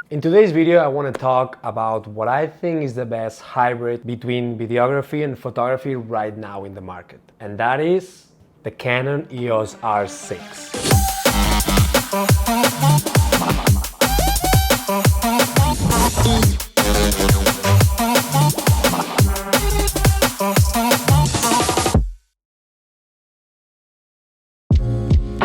In today's video, I want to talk about what I think is the best hybrid between videography and photography right now in the market, and that is the Canon EOS R6.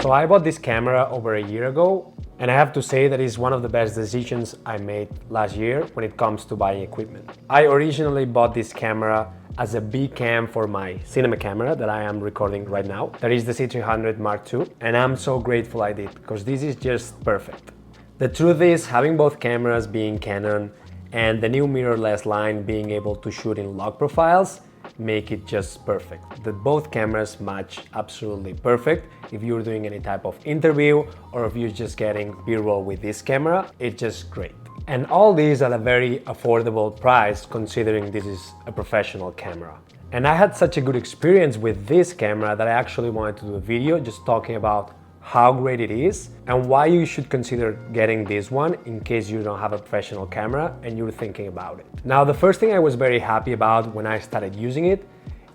So I bought this camera over a year ago, and I have to say that it's one of the best decisions I made last year when it comes to buying equipment. I originally bought this camera as a B cam for my cinema camera that I am recording right now. That is the C300 Mark II, and I'm so grateful I did, because this is just perfect. The truth is, having both cameras being Canon and the new mirrorless line being able to shoot in log profiles make it just perfect. Both cameras match absolutely perfect. If you're doing any type of interview or if you're just getting B-roll with this camera, it's just great. And all these at a very affordable price, considering this is a professional camera. And I had such a good experience with this camera that I actually wanted to do a video just talking about how great it is and why you should consider getting this one in case you don't have a professional camera and you're thinking about it. Now, the first thing I was very happy about when I started using it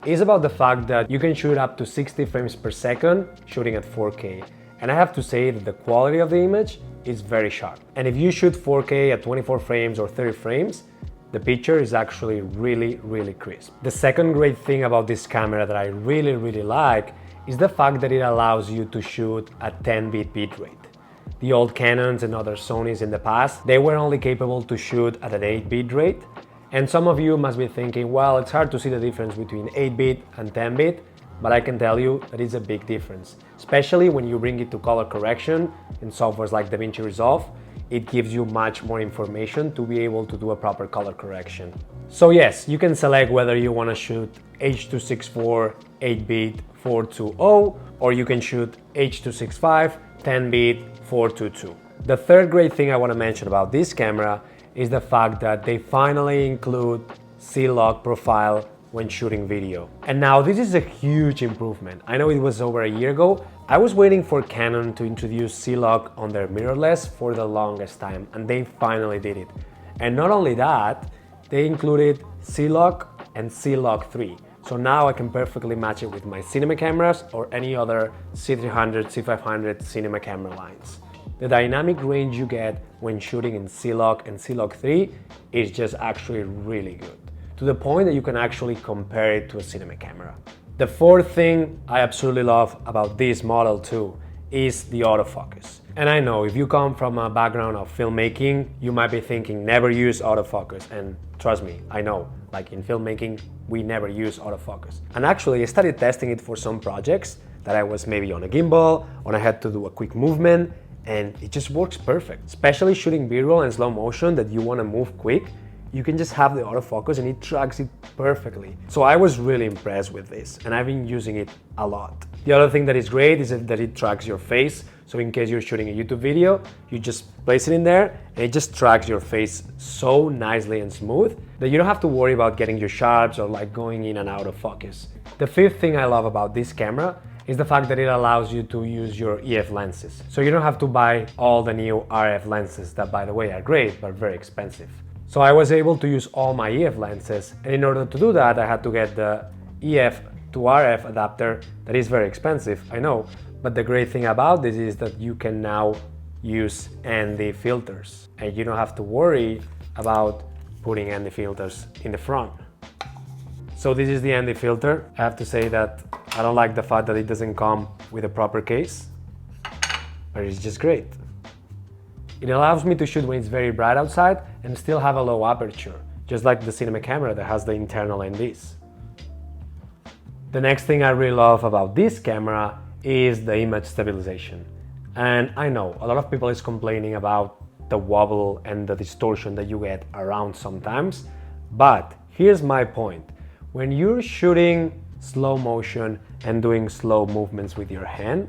is about the fact that you can shoot up to 60 frames per second shooting at 4K. And I have to say that the quality of the image is very sharp. And if you shoot 4K at 24 frames or 30 frames, the picture is actually really crisp. The second great thing about this camera that I really like is the fact that it allows you to shoot at 10-bit bitrate. The old Canons and other Sonys in the past, they were only capable to shoot at an 8-bit rate. And some of you must be thinking, well, it's hard to see the difference between 8-bit and 10-bit, but I can tell you that it's a big difference. Especially when you bring it to color correction in softwares like DaVinci Resolve, it gives you much more information to be able to do a proper color correction. So yes, you can select whether you want to shoot H.264 8-bit 420 or you can shoot H.265 10-bit 422. The third great thing I want to mention about this camera is the fact that they finally include C-Log profile when shooting video. And now this is a huge improvement. I know it was over a year ago. I was waiting for Canon to introduce C-Log on their mirrorless for the longest time, and they finally did it. And not only that, they included C-Log and C-Log 3. So now I can perfectly match it with my cinema cameras or any other C300, C500 cinema camera lines. The dynamic range you get when shooting in C-Log and C-Log 3 is just actually really good, to the point that you can actually compare it to a cinema camera. The fourth thing I absolutely love about this model too is the autofocus. And I know if you come from a background of filmmaking, you might be thinking never use autofocus, and trust me, I know, like in filmmaking, we never use autofocus. And actually I started testing it for some projects that I was maybe on a gimbal, or I had to do a quick movement, and it just works perfect. Especially shooting B-roll and slow motion that you want to move quick, you can just have the autofocus and it tracks it perfectly. So I was really impressed with this, and I've been using it a lot. The other thing that is great is that it tracks your face. So in case you're shooting a YouTube video, you just place it in there and it just tracks your face so nicely and smooth that you don't have to worry about getting your sharps or like going in and out of focus. The fifth thing I love about this camera is the fact that it allows you to use your EF lenses. So you don't have to buy all the new RF lenses that, by the way, are great but very expensive. So I was able to use all my EF lenses, and in order to do that I had to get the EF to RF adapter that is very expensive, I know, but the great thing about this is that you can now use ND filters and you don't have to worry about putting ND filters in the front. So this is the ND filter. I have to say that I don't like the fact that it doesn't come with a proper case, but it's just great. It allows me to shoot when it's very bright outside and still have a low aperture, just like the cinema camera that has the internal NDs. The next thing I really love about this camera is the image stabilization. And I know a lot of people is complaining about the wobble and the distortion that you get around sometimes, but here's my point. When you're shooting slow motion and doing slow movements with your hand,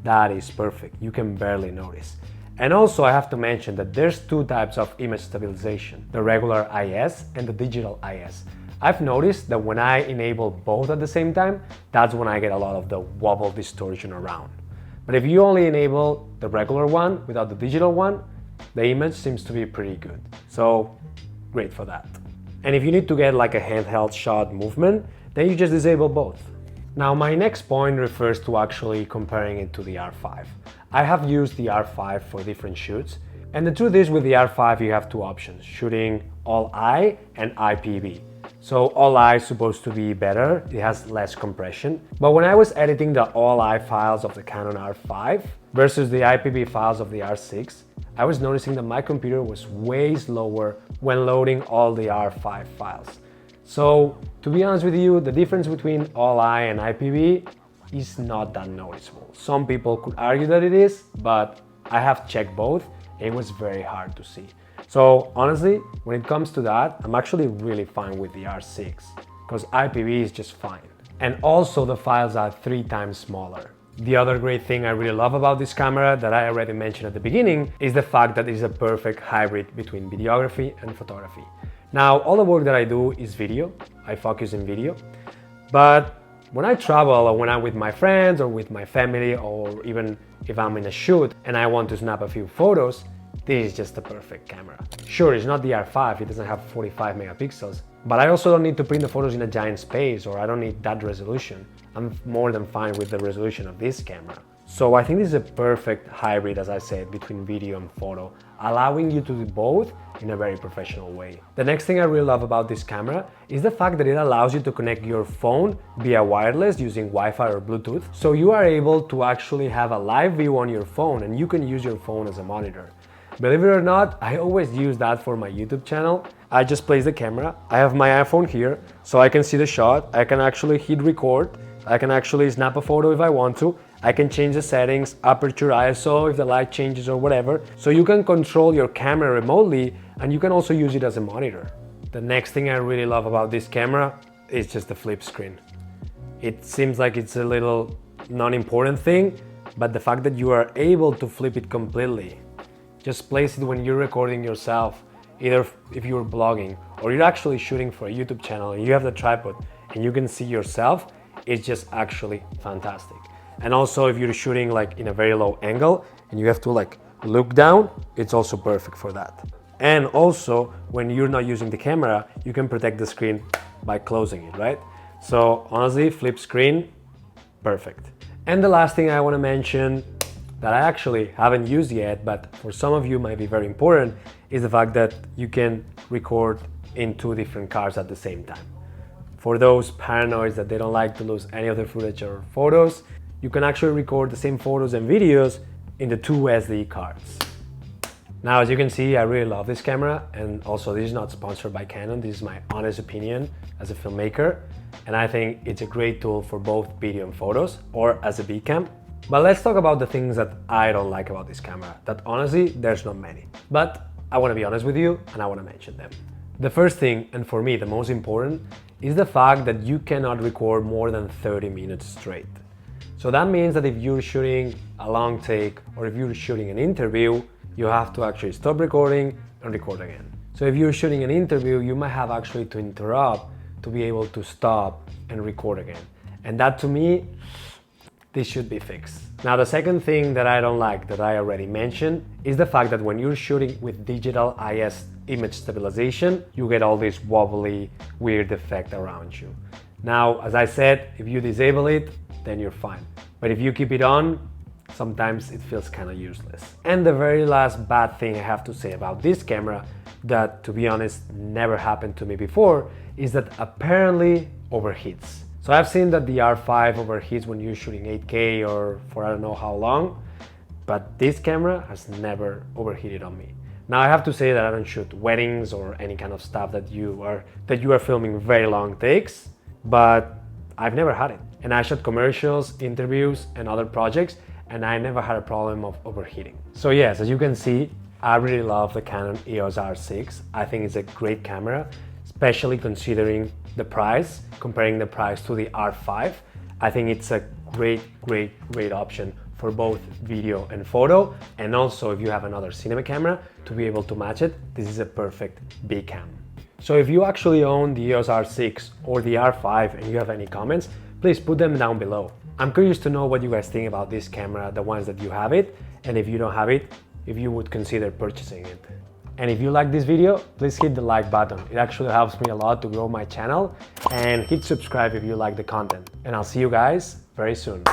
that is perfect. You can barely notice. And also I have to mention that there's two types of image stabilization, the regular IS and the digital IS. I've noticed that when I enable both at the same time, that's when I get a lot of the wobble distortion around. But if you only enable the regular one without the digital one, the image seems to be pretty good. So great for that. And if you need to get like a handheld shot movement, then you just disable both. Now my next point refers to actually comparing it to the R5. I have used the R5 for different shoots, and the truth is with the R5 you have two options, shooting all eye and IPV. So all eye is supposed to be better, it has less compression. But when I was editing the all eye files of the Canon R5 versus the IPV files of the R6, I was noticing that my computer was way slower when loading all the R5 files. So to be honest with you, the difference between all eye and IPV is not that noticeable. Some people could argue that it is, but I have checked both. It was very hard to see. So honestly, when it comes to that, I'm actually really fine with the R6 because IPV is just fine. And also the files are 3 times smaller. The other great thing I really love about this camera that I already mentioned at the beginning is the fact that it is a perfect hybrid between videography and photography. Now, all the work that I do is video. I focus in video, but when I travel or when I'm with my friends or with my family, or even if I'm in a shoot and I want to snap a few photos, this is just the perfect camera. Sure, it's not the R5, it doesn't have 45 megapixels, but I also don't need to print the photos in a giant space, or I don't need that resolution. I'm more than fine with the resolution of this camera. So I think this is a perfect hybrid, as I said, between video and photo, allowing you to do both in a very professional way. The next thing I really love about this camera is the fact that it allows you to connect your phone via wireless using Wi-Fi or Bluetooth. So you are able to actually have a live view on your phone and you can use your phone as a monitor. Believe it or not, I always use that for my YouTube channel. I just place the camera, I have my iPhone here, so I can see the shot, I can actually hit record, I can actually snap a photo if I want to, I can change the settings, aperture, ISO, if the light changes or whatever. So you can control your camera remotely and you can also use it as a monitor. The next thing I really love about this camera is just the flip screen. It seems like it's a little non-important thing, but the fact that you are able to flip it completely, just place it when you're recording yourself, either if you're blogging or you're actually shooting for a YouTube channel and you have the tripod and you can see yourself, it's just actually fantastic. And also if you're shooting like in a very low angle and you have to like look down, it's also perfect for that. And also when you're not using the camera, you can protect the screen by closing it, right? So honestly, flip screen, perfect. And the last thing I want to mention that I actually haven't used yet, but for some of you might be very important, is the fact that you can record in 2 different cars at the same time. For those paranoids that they don't like to lose any of their footage or photos, you can actually record the same photos and videos in the 2 SD cards. Now, as you can see, I really love this camera, and also this is not sponsored by Canon, this is my honest opinion as a filmmaker, and I think it's a great tool for both video and photos, or as a B cam. But let's talk about the things that I don't like about this camera, that honestly, there's not many. But I want to be honest with you and I want to mention them. The first thing, and for me the most important, is the fact that you cannot record more than 30 minutes straight. So that means that if you're shooting a long take or if you're shooting an interview, you have to actually stop recording and record again. So if you're shooting an interview, you might have actually to interrupt to be able to stop and record again. And that to me, this should be fixed. Now, the second thing that I don't like, that I already mentioned, is the fact that when you're shooting with digital IS image stabilization, you get all this wobbly, weird effect around you. Now, as I said, if you disable it, then you're fine. But if you keep it on, sometimes it feels kind of useless. And the very last bad thing I have to say about this camera, that to be honest, never happened to me before, is that apparently overheats. So I've seen that the R5 overheats when you're shooting 8K or for I don't know how long, but this camera has never overheated on me. Now I have to say that I don't shoot weddings or any kind of stuff that you are filming very long takes, but I've never had it. And I shot commercials, interviews and other projects, and I never had a problem of overheating. So yes, as you can see, I really love the Canon EOS R6. I think it's a great camera, especially considering the price, comparing the price to the R5. I think it's a great option for both video and photo. And also if you have another cinema camera to be able to match it, this is a perfect B cam. So if you actually own the EOS R6 or the R5 and you have any comments, please put them down below. I'm curious to know what you guys think about this camera, the ones that you have it, and if you don't have it, if you would consider purchasing it. And if you like this video, please hit the like button. It actually helps me a lot to grow my channel, and hit subscribe if you like the content. And I'll see you guys very soon.